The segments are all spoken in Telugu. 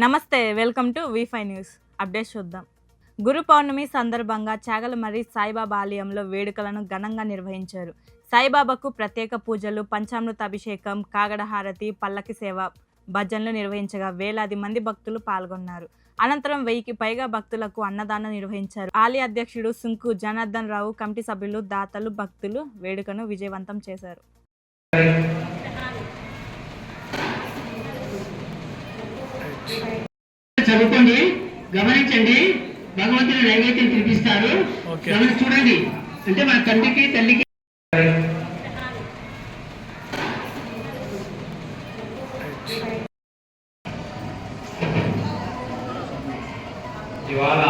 నమస్తే, వెల్కమ్ టు వి5 న్యూస్. అప్డేట్స్ చూద్దాం. గురు పౌర్ణమి సందర్భంగా చాగలమర్రి సాయిబాబా ఆలయంలో వేడుకలను ఘనంగా నిర్వహించారు. సాయిబాబాకు ప్రత్యేక పూజలు, పంచామృత అభిషేకం, కాగడ హారతి, పల్లకి సేవ, భజనలు నిర్వహించగా వేలాది మంది భక్తులు పాల్గొన్నారు. అనంతరం 1000కి పైగా భక్తులకు అన్నదానం నిర్వహించారు. ఆలయ అధ్యక్షుడు సుంకు జనార్దన్ రావు, కమిటీ సభ్యులు, దాతలు, భక్తులు వేడుకను విజయవంతం చేశారు. చదువుకోండి, గమనించండి. భగవంతుని నైవేద్యం తినిపిస్తారు. చూడండి, అంటే మన తండ్రికి తల్లికి ఇవాళ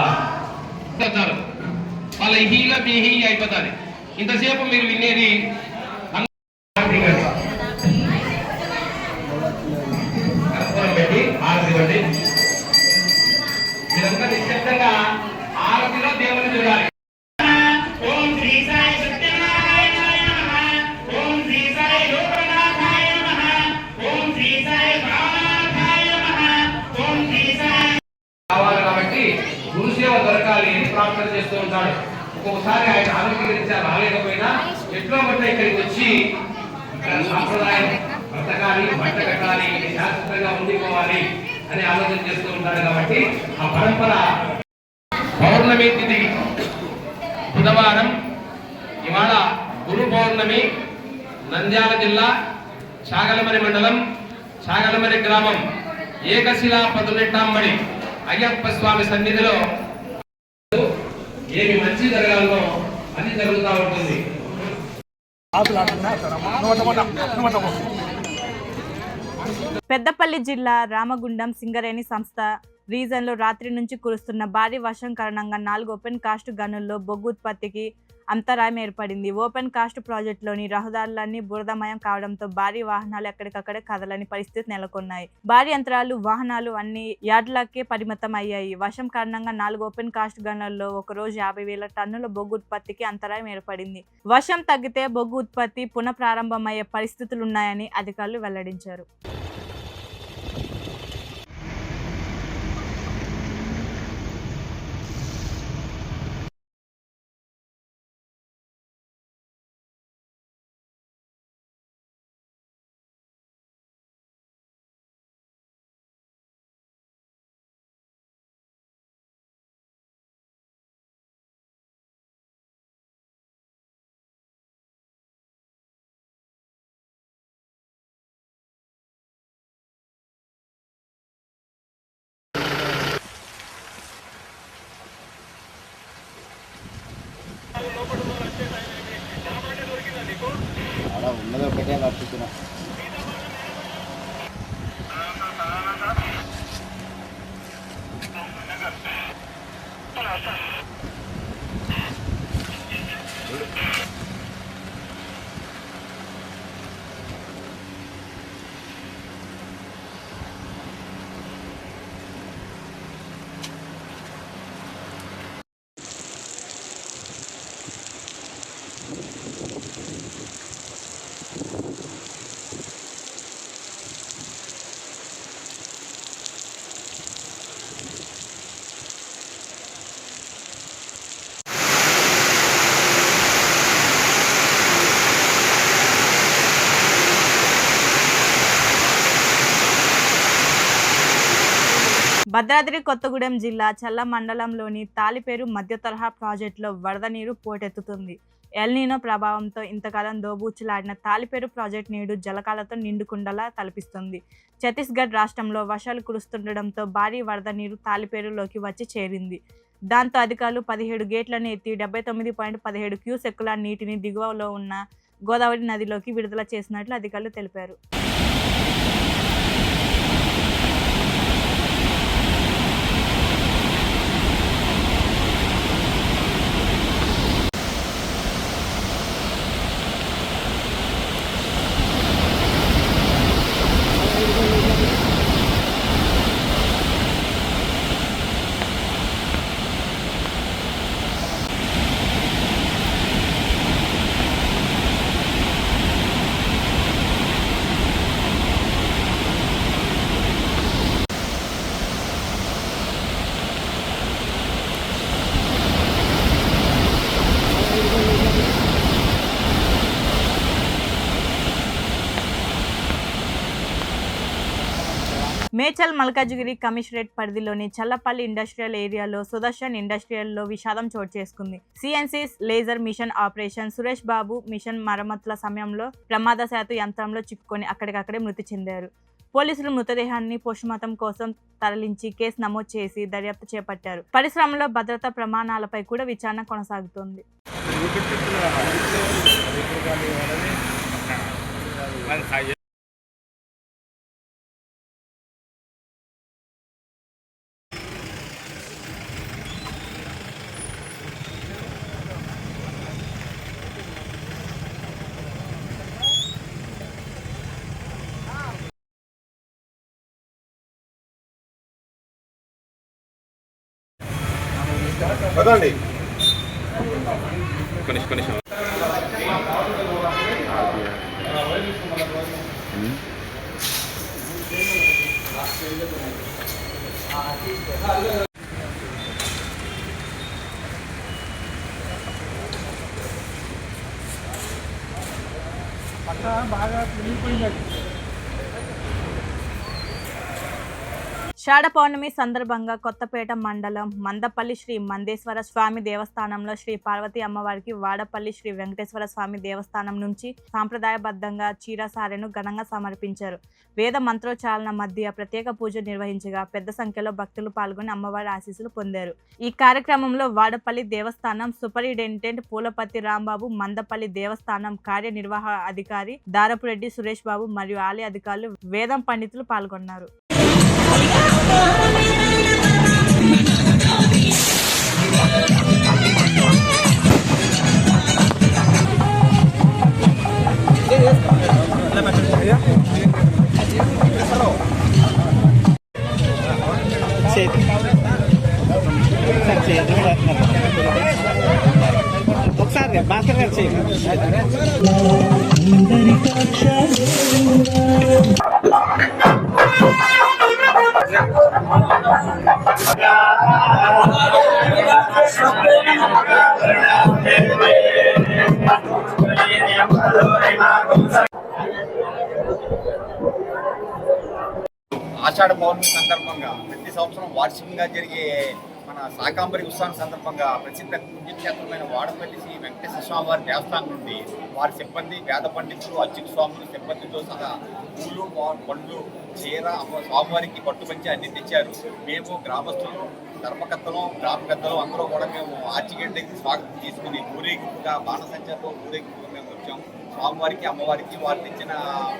వాళ్ళ హీల బేహీ అయిపోతుంది. ఇంతసేపు మీరు వినేది పెట్టి ఆరతి మీరంతా నిశ్శబ్దంగా ఆరతిలో దేవుని చూడాలి. ఓం శ్రీ సాయి సత్యనారాయణాయ నమః. ఓం శ్రీ సాయి లోకనాథాయ నమః. ఓం శ్రీ సాయి భావనాథాయ నమః. ఓం శ్రీ సాయి కావాలి కాబట్టి గురుసేవ దొరకాలి అని ప్రార్థన చేస్తూ ఉంటాడు. ఒక్కొక్కసారి ఆయన ఆరోగ్యరీత్యా రాలేకపోయినా ఎట్లో బట్ట ఇక్కడికి వచ్చి సాంప్రదాయం బ్రతకాలి, బట్ట కట్టాలి, శాశ్వతంగా ఉండిపోవాలి అని ఆలోచన చేస్తూ ఉంటాడు. కాబట్టి ఆ పరంపర పౌర్ణమి తిథి బుధవారం. ఇవాళ గురు పౌర్ణమి. నంద్యాల జిల్లా చాగలమరి మండలం, చాగలమరి గ్రామం, ఏకశిలా పదునెట్టాంబడి అయ్యప్ప స్వామి సన్నిధిలో ఏమి మంచి జరగాలో అది జరుగుతూ ఉంటుంది. పెద్దపల్లి జిల్లా రామగుండం సింగరేణి సంస్థ రీజన్లో రాత్రి నుంచి కురుస్తున్న భారీ వర్షం కారణంగా 4 ఓపెన్ కాస్ట్ గనుల్లో బొగ్గు ఉత్పత్తికి అంతరాయం ఏర్పడింది. ఓపెన్ కాస్ట్ ప్రాజెక్టులోని రహదారులన్నీ బురదమయం కావడంతో భారీ వాహనాలు ఎక్కడికక్కడే కదలని పరిస్థితి నెలకొన్నాయి. భారీ యంత్రాలు, వాహనాలు అన్ని యార్డులకే పరిమితం అయ్యాయి. వర్షం కారణంగా 4 ఓపెన్ కాస్ట్ గనుల్లో ఒకరోజు 50,000 టన్నుల బొగ్గు ఉత్పత్తికి అంతరాయం ఏర్పడింది. వర్షం తగ్గితే బొగ్గు ఉత్పత్తి పునఃప్రారంభమయ్యే పరిస్థితులున్నాయని అధికారులు వెల్లడించారు. ఉన్నది ఒకటే కట్టుకున్నా. భద్రాద్రి కొత్తగూడెం జిల్లా చల్ల మండలంలోని తాలిపేరు మధ్య తరహా ప్రాజెక్టులో వరద నీరు పోటెత్తుతుంది. ఎల్నినో ప్రభావంతో ఇంతకాలం దోబూచులాడిన తాలిపేరు ప్రాజెక్టు నేడు జలకాలతో నిండుకుండలా తలపిస్తుంది. ఛత్తీస్గఢ్ రాష్ట్రంలో వర్షాలు కురుస్తుండటంతో భారీ వరద నీరు తాలిపేరులోకి వచ్చి చేరింది. దాంతో అధికారులు 17 గేట్లను ఎత్తి 79.17 క్యూసెక్కుల నీటిని దిగువలో ఉన్న గోదావరి నదిలోకి విడుదల చేసినట్లు అధికారులు తెలిపారు. మేడ్చల్ మల్కాజ్గిరి కమిషనరేట్ పరిధిలోని చల్లపల్లి ఇండస్ట్రియల్ ఏరియాలో సుదర్శన్ ఇండస్ట్రియల్లో విషాదం చోటు చేసుకుంది. CNC laser machine operation Suresh Babu machine మరమ్మతుల సమయంలో ప్రమాదశాత్తు యంత్రంలో చిక్కుకొని అక్కడికక్కడే మృతి చెందారు. పోలీసులు మృతదేహాన్ని పోస్టుమార్టం కోసం తరలించి కేసు నమోదు చేసి దర్యాప్తు చేపట్టారు. పరిశ్రమలో భద్రతా ప్రమాణాలపై కూడా విచారణ కొనసాగుతోంది. పదండి. బాగా తిరిగిపోయింది. షాఢ పౌర్ణమి సందర్భంగా కొత్తపేట మండలం మందపల్లి శ్రీ మందేశ్వర స్వామి దేవస్థానంలో శ్రీ పార్వతీ అమ్మవారికి వాడపల్లి శ్రీ వెంకటేశ్వర స్వామి దేవస్థానం నుంచి సాంప్రదాయబద్ధంగా చీరసారెను ఘనంగా సమర్పించారు. వేద మంత్రోచ్చారణ మధ్య ప్రత్యేక పూజ నిర్వహించగా పెద్ద సంఖ్యలో భక్తులు పాల్గొని అమ్మవారి ఆశీస్సులు పొందారు. ఈ కార్యక్రమంలో వాడపల్లి దేవస్థానం సూపరింటెండెంట్ పూలపతి రాంబాబు, మందపల్లి దేవస్థానం కార్యనిర్వాహక అధికారి దారపురెడ్డి సురేష్ బాబు మరియు ఆలయ అధికారులు, వేదం పండితులు పాల్గొన్నారు. ఒకసారి భాస్కర్ గారు చేయండి. ఆషాఢ పౌర్ణమి సందర్భంగా ప్రతి సంవత్సరం వార్షికంగా జరిగే మన శాకాంబరి ఉత్సవం సందర్భంగా ప్రసిద్ధ పుణ్యక్షేత్రమైన వాడపల్లి శ్రీ వెంకటేశ్వర స్వామి వారి దేవస్థానం నుండి వారి సిబ్బంది, వేద పండితులు, అర్చక స్వాములు సిబ్బందితో సహా పూలు, పండ్లు, చీర స్వామివారికి పట్టుపంచి అన్ని తెచ్చారు. మేము గ్రామస్తులు, ధర్మకర్తలు, గ్రామ పెద్దలు అందరూ కూడా మేము ఆర్చిగేట్ దగ్గర స్వాగతం తీసుకుని ఊరేగింపుగా బాణసంచతో ఊరేగింపుగా మేము వచ్చాము. స్వామివారికి, అమ్మవారికి వారు తెచ్చిన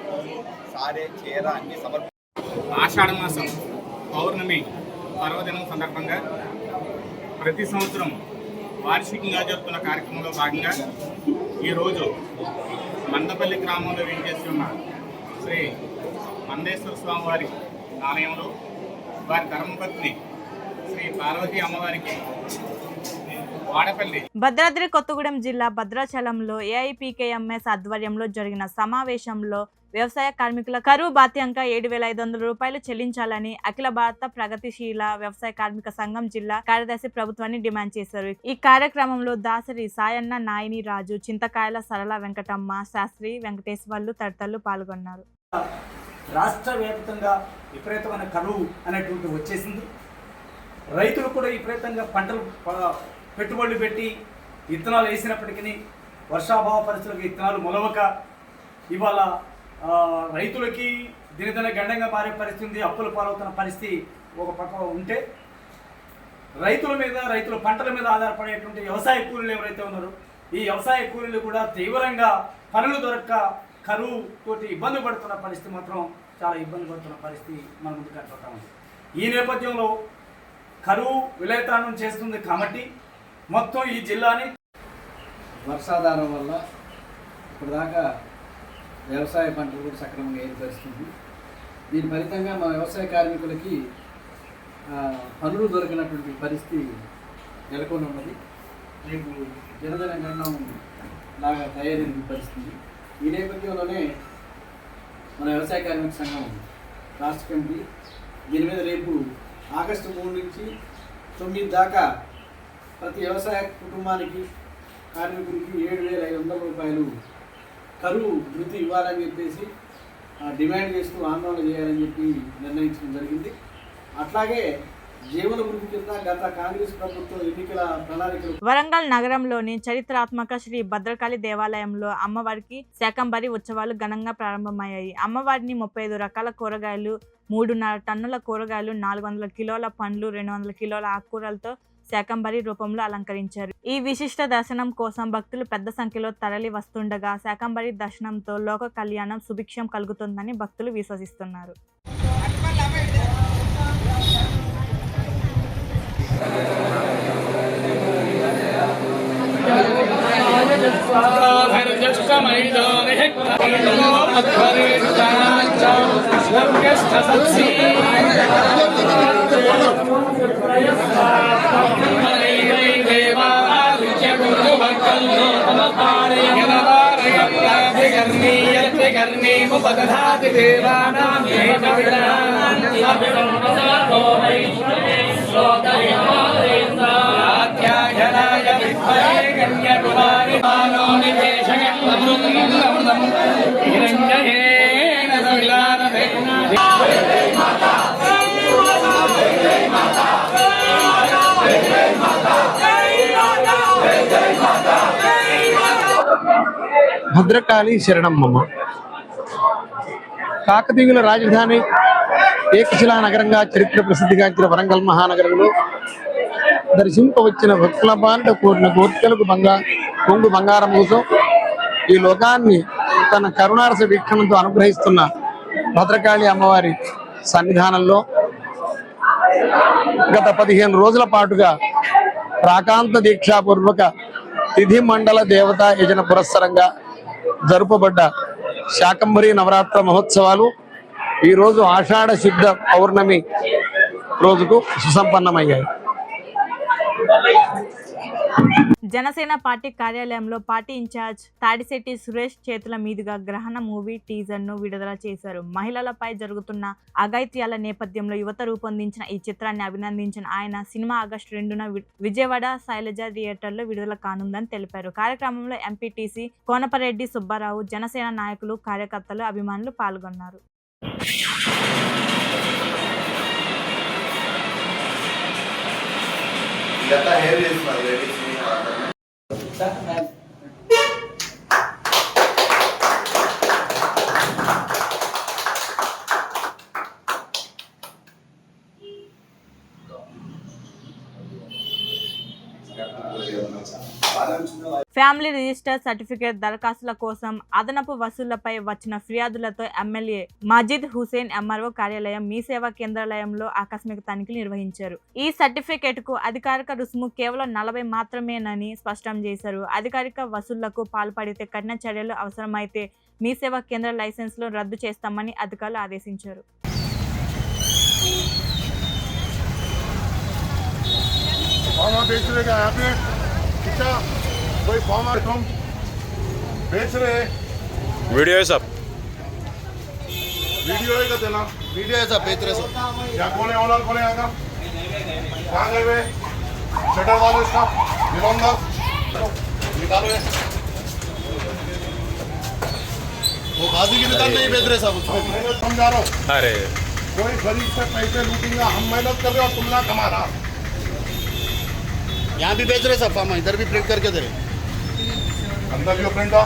పూలు, సారే, చీర అన్ని సమర్పణ. ఆషాఢ మాసం పౌర్ణమి పర్వదినం సందర్భంగా ప్రతి సంవత్సరం వార్షికంగా జరుపుతున్న కార్యక్రమంలో భాగంగా ఈరోజు మందపల్లి గ్రామంలో వేంచేసి ఉన్న శ్రీ మందేశ్వర స్వామి వారి ఆలయంలో వారి ధర్మపత్ని శ్రీ పార్వతీ అమ్మవారికి వాడపల్లి భద్రాద్రి కొత్తగూడెం జిల్లా భద్రాచలంలో ఏఐపీకేఎంఎస్ ఆధ్వర్యంలో జరిగిన సమావేశంలో వ్యవసాయ కార్మికుల కరువు బాత్యంగా 7,500 రూపాయలు చెల్లించాలని అఖిల భారత ప్రగతిశీల వ్యవసాయ కార్మిక సంఘం జిల్లా కార్యదర్శి ప్రభుత్వాన్ని డిమాండ్ చేశారు. ఈ కార్యక్రమంలో దాసరి సాయన్న, నాయని రాజు, చింతకాయల సరళ వెంకటమ్మ, శాస్త్రి వెంకటేశ్వర్లు తదితరులు పాల్గొన్నారు. రాష్ట్ర వ్యాప్తంగా విపరీతమైన కరువు అనేటువంటి వచ్చేసింది. రైతులు కూడా విపరీతంగా పంటలు పెట్టుబడులు పెట్టి విత్తనాలు వేసినప్పటికీ వర్షాభావ పరిస్థితులకు విత్తనాలు మొలవక ఇవాళ రైతులకి దినదిన గండంగా మారే పరిస్థితి, అప్పుల పాలవుతున్న పరిస్థితి ఒక పక్క ఉంటే, రైతుల మీద, రైతుల పంటల మీద ఆధారపడేటువంటి వ్యవసాయ కూలీలు ఎవరైతే ఉన్నారో ఈ వ్యవసాయ కూలీలు కూడా తీవ్రంగా పనులు దొరక్క కరువు తోటి ఇబ్బంది పడుతున్న పరిస్థితి మాత్రం చాలా ఇబ్బంది పడుతున్న పరిస్థితి మన ముందు కనపడతా ఉంది. ఈ నేపథ్యంలో కరువు విలయతాండం చేస్తుంది కాబట్టి మొత్తం ఈ జిల్లాని వర్షాధారం వల్ల ఇప్పటిదాకా వ్యవసాయ పంటలు కూడా సక్రమంగా ఏర్పరుస్తుంది. దీని ఫలితంగా మా వ్యవసాయ కార్మికులకి పనులు దొరికినటువంటి పరిస్థితి నెలకొని ఉన్నది. రేపు జనధన గణనం లాగా తయారైన పరిస్థితి. ఈ నేపథ్యంలోనే మన వ్యవసాయ కార్మిక సంఘం రాష్ట్ర కమిటీ దీని మీద రేపు ఆగస్టు 3 నుంచి 9 దాకా ప్రతి వ్యవసాయ కుటుంబానికి, కార్మికుడికి 7,500 రూపాయలు కరువు వృత్తి ఇవ్వాలని చెప్పేసి డిమాండ్ చేస్తూ ఆందోళన చేయాలని చెప్పి నిర్ణయించడం జరిగింది. అట్లాగే జీవన వృద్ధి కింద గత కాంగ్రెస్ ప్రభుత్వం ఎన్నికల ప్రణాళికలు వరంగల్ నగరంలోని చరిత్రాత్మక శ్రీ భద్రకాళి దేవాలయంలో అమ్మవారికి శాకంబరి ఉత్సవాలు ఘనంగా ప్రారంభమయ్యాయి. అమ్మవారిని 35 రకాల కూరగాయలు, 3.5 టన్నుల కూరగాయలు, 400 కిలోల పండ్లు, 200 కిలోల ఆకుకూరలతో శాకంబరి రూపంలో అలంకరించారు. ఈ విశిష్ట దర్శనం కోసం భక్తులు పెద్ద సంఖ్యలో తరలి వస్తుండగా శాకంబరి దర్శనంతో లోక కళ్యాణం, సుభిక్షం కలుగుతుందని భక్తులు విశ్వసిస్తున్నారు. భద్రకాళి శరణమ్మ కాకతీయుల రాజధాని ఏకశిలా నగరంగా చరిత్ర ప్రసిద్ధిగాంచిన వరంగల్ మహానగరంలో దర్శింపవచ్చిన భక్తుల బారిట కూడిన కోరికలకు కొంగు బంగారం కోసం ఈ లోకాన్ని తన కరుణారస వీక్షణంతో అనుగ్రహిస్తున్న భద్రకాళి అమ్మవారి సన్నిధానంలో గత 15 రోజుల పాటుగా ప్రాకాంత దీక్షాపూర్వక తిథి మండల దేవతా యజన పురస్సరంగా జరుపబడ్డ శాకంబరి నవరాత్ర మహోత్సవాలు ఈరోజు ఆషాఢ శుద్ధ పౌర్ణమి రోజుకు సుసంపన్నమయ్యాయి. జనసేన పార్టీ కార్యాలయంలో పార్టీ ఇన్ఛార్జ్ తాడిశెట్టి సురేష్ చేతుల మీదుగా గ్రహణ మూవీ టీజర్ ను విడుదల చేశారు. మహిళలపై జరుగుతున్న అఘాయిత్యాల నేపథ్యంలో యువత రూపొందించిన ఈ చిత్రాన్ని అభినందించిన ఆయన సినిమా ఆగస్టు 2న విజయవాడ శైలజ థియేటర్లో విడుదల కానుందని తెలిపారు. కార్యక్రమంలో ఎంపీటీసీ కోనపరెడ్డి సుబ్బారావు, జనసేన నాయకులు, కార్యకర్తలు, అభిమానులు పాల్గొన్నారు. ఫ్యామిలీ రిజిస్టర్ సర్టిఫికేట్ దరఖాస్తుల కోసం అదనపు వసూళ్లపై వచ్చిన ఫిర్యాదులతో ఎమ్మెల్యే మజీద్ హుసేన్ ఎంఆర్ఓ కార్యాలయం మీ సేవా కేంద్రాలయంలో ఆకస్మిక తనిఖీలు నిర్వహించారు. ఈ సర్టిఫికేట్ కు అధికారిక రుసుము కేవలం 40 మాత్రమేనని స్పష్టం చేశారు. అధికారిక వసూళ్లకు పాల్పడితే కఠిన చర్యలు అవసరమైతే మీ సేవా కేంద్ర లైసెన్స్లు రద్దు చేస్తామని అధికారులు ఆదేశించారు. कोई फॉर्म तुम बेच रहे वीडियो है सब वीडियो है का देना वीडियो है सब बेच रहे सब क्या कौन है ओनर कौन है आगा कहाँ गए वे शटर वाले इसका निलौंगा निकालो ये वो खादी की दुकान नहीं बेच रहे सब उसको मेहनत समझा रहा हूँ अरे कोई गरीब से पैसे लूटेगा हम मेहनत कर रहे हो तुम ना कमा रहा यहाँ भी बेच रहे सब फार्म इधर भी प्रिंट करके दे रहे अंदर जो प्रिंट आ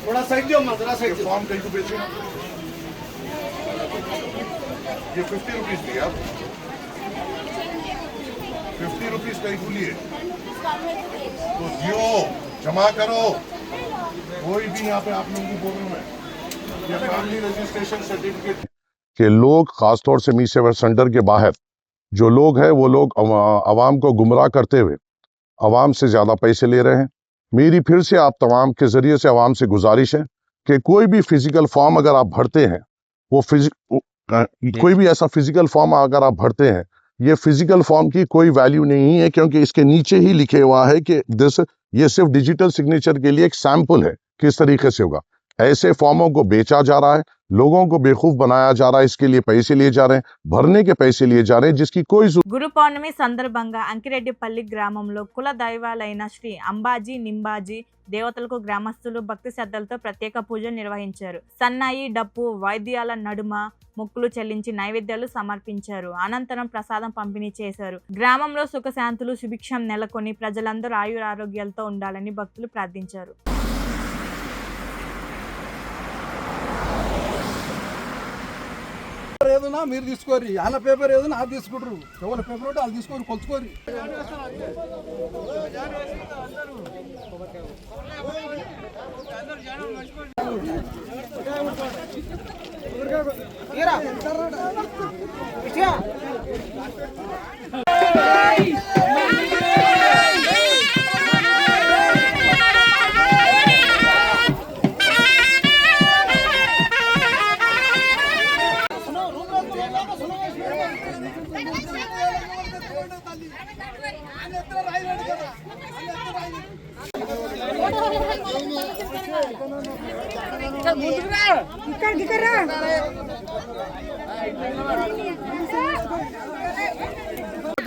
थोड़ा साइड दियो जरा साइड दियो फॉर्म कहीं को बेचेगा ये 50 रुपीज दिए आप 50 रुपीज कहीं को लिए तो दियो जमा करो कोई भी यहाँ पे आप लोगों को बोल रहा हूँ मैं ये फैमिली रजिस्ट्रेशन सर्टिफिकेट के लोग खासतौर से मी सेवा सेंटर के बाहर जो लोग हैं वो लोग आवाम को गुमराह करते हुए आवाम से ज़्यादा पैसे ले रहे हैं। मेरी फिर से आप तमाम के ज़रिए से आवाम से गुजारिश है कि कोई भी फिजिकल फॉर्म अगर आप भरते हैं कोई भी ऐसा फिजिकल फॉर्म अगर आप भरते हैं ये फिजिकल फॉर्म की कोई वैल्यू नहीं है क्योंकि इसके नीचे ही लिखे हुआ है कि ये सिर्फ डिजिटल सिग्नेचर के लिए एक सैंपल है किस तरीके से होगा। ऐसे फॉर्मों को बेचा जा रहा है, लोगों को बेवकूफ बनाया जा रहा है, इसके लिए पैसे लिए जा रहे हैं, भरने के पैसे लिए जा रहे हैं, जिसकी कोई గురు పౌర్ణమి సందర్భంగా అంకిరెడ్డిపల్లి గ్రామంలో కుల దైవాలైన శ్రీ అంబాజీ నింబాజీ దేవతలకు గ్రామస్తులు భక్తి శ్రద్ధలతో ప్రత్యేక పూజలు నిర్వహించారు. సన్నాయి డప్పు వాయిద్యాల నడుమ మొక్కులు చెల్లించి నైవేద్యాలు సమర్పించారు. అనంతరం ప్రసాదం పంపిణీ చేశారు. గ్రామంలో సుఖశాంతులు సుభిక్షం నెలకొని ప్రజలందరూ ఆయురారోగ్యాలతో ఉండాలని భక్తులు ప్రార్థించారు. ఏదన్నా మీరు తీసుకోరు, వాళ్ళ పేపర్ ఏదన్నా అది తీసుకుంటారు, ఎవరి పేపర్ ఉంటే వాళ్ళు తీసుకోరు, కొలుచుకోరు.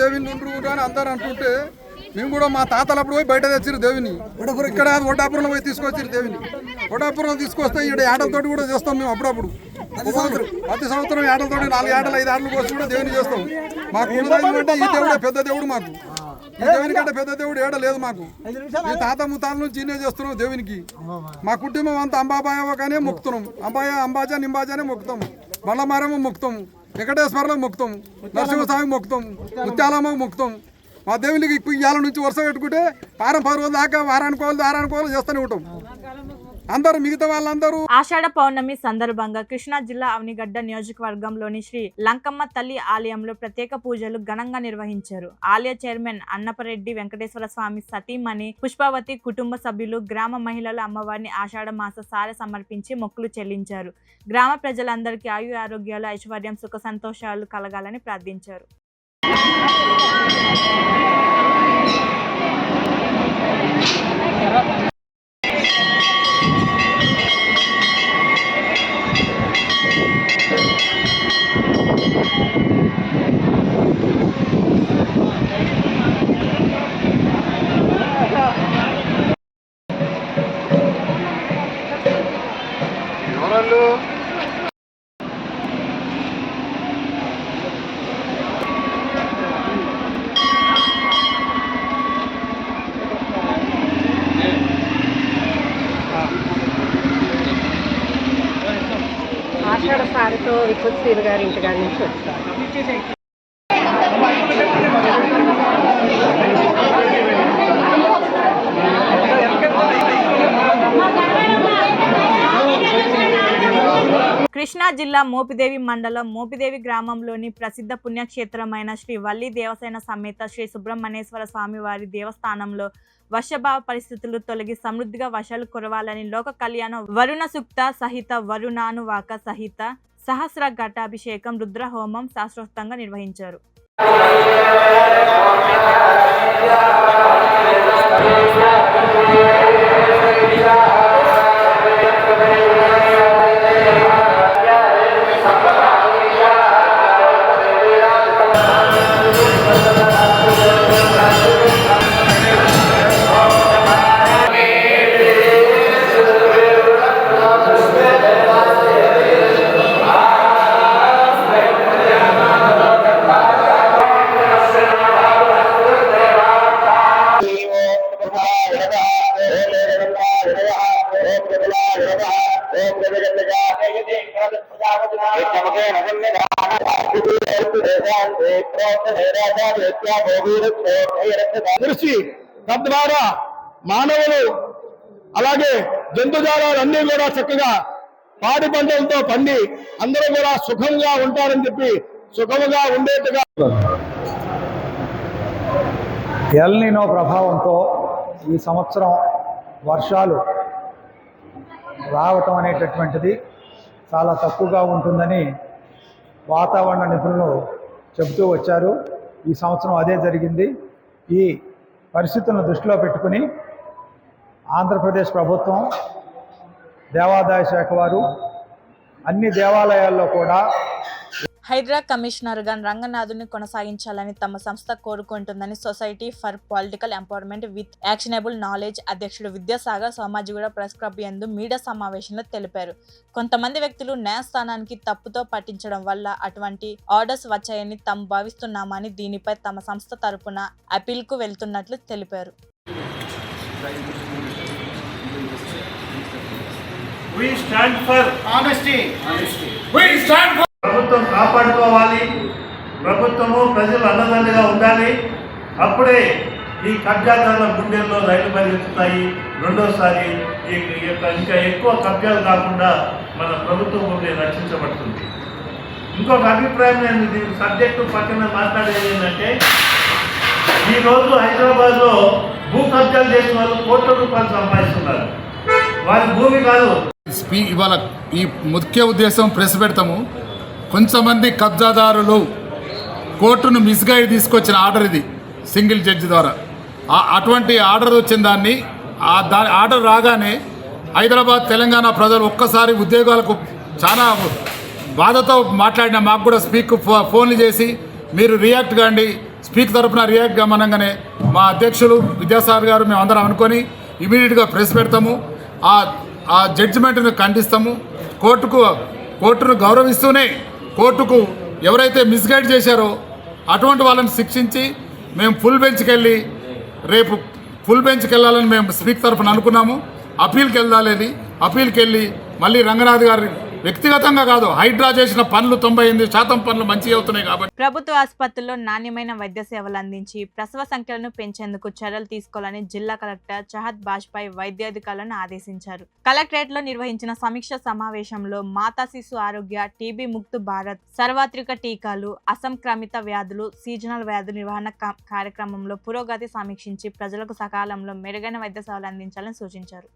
దేవిని నుండి అని అందరు అంటుంటే మేము కూడా మా తాతలప్పుడు పోయి బయట తెచ్చిరు దేవిని. ఇక్కడ ఒడ్డాపురంలో పోయి తీసుకొచ్చారు దేవిని. ఒడ్డాపురంలో తీసుకొస్తే ఇక్కడ ఏటలతోటి కూడా చేస్తాం మేము అప్పుడప్పుడు. ప్రతి సంవత్సరం ఏటలతోటి 4 ఏటలు 5 ఏటలు కోసి కూడా దేవుని చేస్తాం. మాకు అంటే ఈ దేవుడే పెద్ద దేవుడు. మాకు ఈ దేవుని కంటే పెద్ద దేవుడు ఏడ లేదు. మాకు ఈ తాత ముత్తాల నుంచి ఈయనే చేస్తున్నాం దేవునికి. మా కుటుంబం అంతా అంబాబాయవగానే మొక్కుతున్నాం. అంబాజా నింబాజానే మొక్కుతాం. బళ్ళమారేమో మొక్కుతాం. వెంకటేశ్వరలో మొక్కుతాం. నరసింహస్వామి మొక్కుతాం. ముత్యాలమ్మ మొక్కుతాం. మా దేవునికి ఇయ్యాల నుంచి వరుస పెట్టుకుంటే వారం 10 రోజుల దాకా వారానికి చేస్తూనే ఉంటాం. అందరూ మిగతా వాళ్ళందరూ. ఆషాఢ పౌర్ణమి సందర్భంగా కృష్ణా జిల్లా అవనిగడ్డ నియోజకవర్గంలోని శ్రీ లంకమ్మ తల్లి ఆలయంలో ప్రత్యేక పూజలు ఘనంగా నిర్వహించారు. ఆలయ చైర్మన్ అన్నపరెడ్డి వెంకటేశ్వర స్వామి సతీమణి పుష్పావతి కుటుంబ సభ్యులు గ్రామ మహిళలు అమ్మవారిని ఆషాఢ మాస సారె సమర్పించి మొక్కులు చెల్లించారు. గ్రామ ప్రజలందరికీ ఆయు ఆరోగ్యాలు ఐశ్వర్యం సుఖ సంతోషాలు కలగాలని ప్రార్థించారు. ఆషాఢ సారితో వికుత్సీలు గారి ఇంటికాడి నుంచి వచ్చారు. కృష్ణా జిల్లా మోపిదేవి మండలం మోపిదేవి గ్రామంలోని ప్రసిద్ధ పుణ్యక్షేత్రమైన శ్రీ వల్లి దేవసేన సమేత శ్రీ సుబ్రహ్మణ్యేశ్వర స్వామి వారి దేవస్థానంలో వర్షభావ పరిస్థితులు తొలగి సమృద్ధిగా వర్షాలు కురవాలని లోక కళ్యాణ వరుణ సూక్త సహిత వరుణానువాక సహిత సహస్ర ఘటాభిషేకం రుద్ర హోమం శాస్త్రోక్తంగా నిర్వహించారు. కృషి తద్వారా మానవులు అలాగే జంతుజాలాలు అన్ని కూడా చక్కగా పాడి పంటలతో పండి అందరూ కూడా సుఖంగా ఉంటారని చెప్పి సుఖముగా ఉండేట్టుగా. ఎల్ నినో ప్రభావంతో ఈ సంవత్సరం వర్షాలు రావటం అనేటటువంటిది చాలా తక్కువగా ఉంటుందని వాతావరణ నిపుణులు చెబుతూ వచ్చారు. ఈ సంవత్సరం అదే జరిగింది. ఈ పరిస్థితులను దృష్టిలో పెట్టుకుని ఆంధ్రప్రదేశ్ ప్రభుత్వం దేవాదాయ శాఖ వారు అన్ని దేవాలయాల్లో కూడా హైడ్రా కమిషనర్గా రంగనాథుని కొనసాగించాలని తమ సంస్థ కోరుకుంటుందని society for political empowerment with actionable knowledge అధ్యక్షుడు విద్యాసాగర్ సోమాజిగూడ ప్రెస్ క్లబ్ యందు మీడియా సమావేశంలో తెలిపారు. కొంతమంది వ్యక్తులు న్యాయస్థానానికి తప్పుతో పట్టించడం వల్ల అటువంటి ఆర్డర్స్ వచ్చాయని తాము భావిస్తున్నామని, దీనిపై తమ సంస్థ తరపున అపీల్కు వెళ్తున్నట్లు తెలిపారు. ప్రభుత్వం కాపాడుకోవాలి, ప్రభుత్వము ప్రజలు అన్నదండగా ఉండాలి. అప్పుడే ఈ కబ్జాదారుల గుండెల్లో రైలు పరిగెత్తుతాయి. రెండోసారి ఇంకా ఎక్కువ కబ్జాలు కాకుండా మన ప్రభుత్వం గుండె రక్షించబడుతుంది. ఇంకొక అభిప్రాయం నేను దీని సబ్జెక్టు పక్కన మాట్లాడేది ఏంటంటే, ఈరోజు హైదరాబాద్లో భూ కబ్జాలు చేసిన వాళ్ళు కోట్ల రూపాయలు సంపాదిస్తున్నారు. వారి భూమి కాదు. ఇవాళ ఈ ముఖ్య ఉద్దేశం ప్రెస్ పెడతాము. కొంతమంది కబ్జాదారులు కోర్టును మిస్గైడ్ తీసుకొచ్చిన ఆర్డర్ ఇది, సింగిల్ జడ్జి ద్వారా. అటువంటి ఆర్డర్ వచ్చిన దాన్ని దాని ఆర్డర్ రాగానే హైదరాబాద్ తెలంగాణ ప్రజలు ఒక్కసారి ఉద్యోగాలకు చాలా బాధతో మాట్లాడిన మాకు కూడా ఫోన్లు చేసి మీరు రియాక్ట్ కాండి, స్పీక్ తరఫున రియాక్ట్ కామనగానే మా అధ్యక్షులు విద్యాసాగర్ గారు మేము అందరం అనుకొని ఇమీడియట్గా ప్రెస్ పెడతాము. ఆ జడ్జిమెంట్ను ఖండిస్తాము. కోర్టును గౌరవిస్తూనే కోర్టుకు ఎవరైతే మిస్గైడ్ చేశారో అటువంటి వాళ్ళని శిక్షించి మేము ఫుల్ బెంచ్కి వెళ్ళి రేపు ఫుల్ బెంచ్కి వెళ్ళాలని మేము స్పీక్ తరఫున అనుకున్నాము. అప్పీల్కి వెళ్ళాలి. అప్పీల్కి వెళ్ళి మళ్ళీ రంగనాథ్ గారి వ్యక్తిగతంగా కాదు, హైడ్రా చేసిన పనులు 98% పనులు మంచిగా అవుతున్నాయి కాబట్టి ప్రభుత్వ ఆసుపత్రుల్లో నాణ్యమైన వైద్య సేవలు అందించి ప్రసవ సంఖ్యలను పెంచేందుకు చర్యలు తీసుకోవాలని జిల్లా కలెక్టర్ చహద్ బాజ్పాయ్ వైద్యాధికారులను ఆదేశించారు. కలెక్టరేట్ లో నిర్వహించిన సమీక్ష సమావేశంలో మాతా శిశు ఆరోగ్య, టీబీ ముక్త్ భారత్, సార్వత్రిక టీకాలు, అసంక్రమిత వ్యాధులు, సీజనల్ వ్యాధుల నిర్వహణ కార్యక్రమంలో పురోగతి సమీక్షించి ప్రజలకు సకాలంలో మెరుగైన వైద్య సేవలు అందించాలని సూచించారు.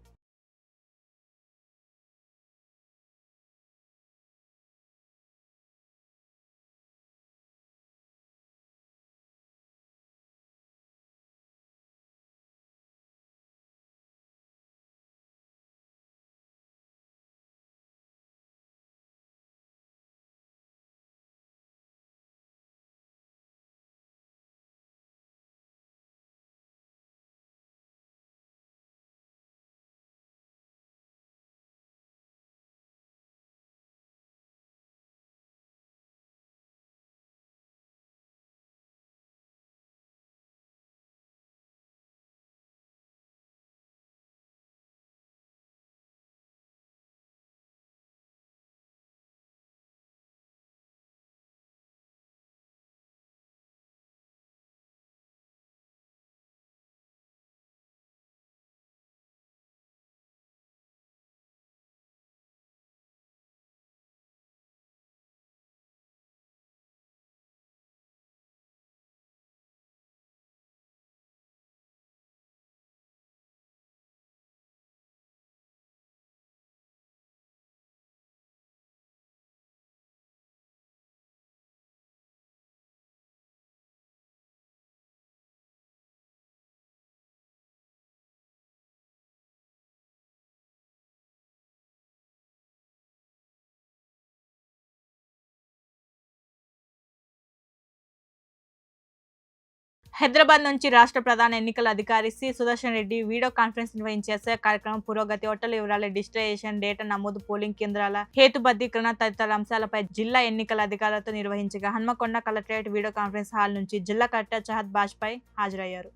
హైదరాబాద్ నుంచి రాష్ట్ర ప్రధాన ఎన్నికల అధికారి C Sudarshan Reddy video conference నిర్వహించే కార్యక్రమం పురోగతి, ఓటర్ల వివరాల డిజిటలైజేషన్, డేటా నమోదు, పోలింగ్ కేంద్రాల హేతుబద్ధీకరణ తదితర అంశాలపై జిల్లా ఎన్నికల అధికారులతో నిర్వహించగా Hanamkonda collectorate video conference hall నుంచి జిల్లా కలెక్టర్ చహద్ బాజ్పాయ్ హాజరయ్యారు.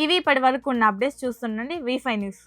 ఇవి ఇప్పటి వరకు ఉన్న అప్డేట్స్ చూస్తుండండి V5 న్యూస్.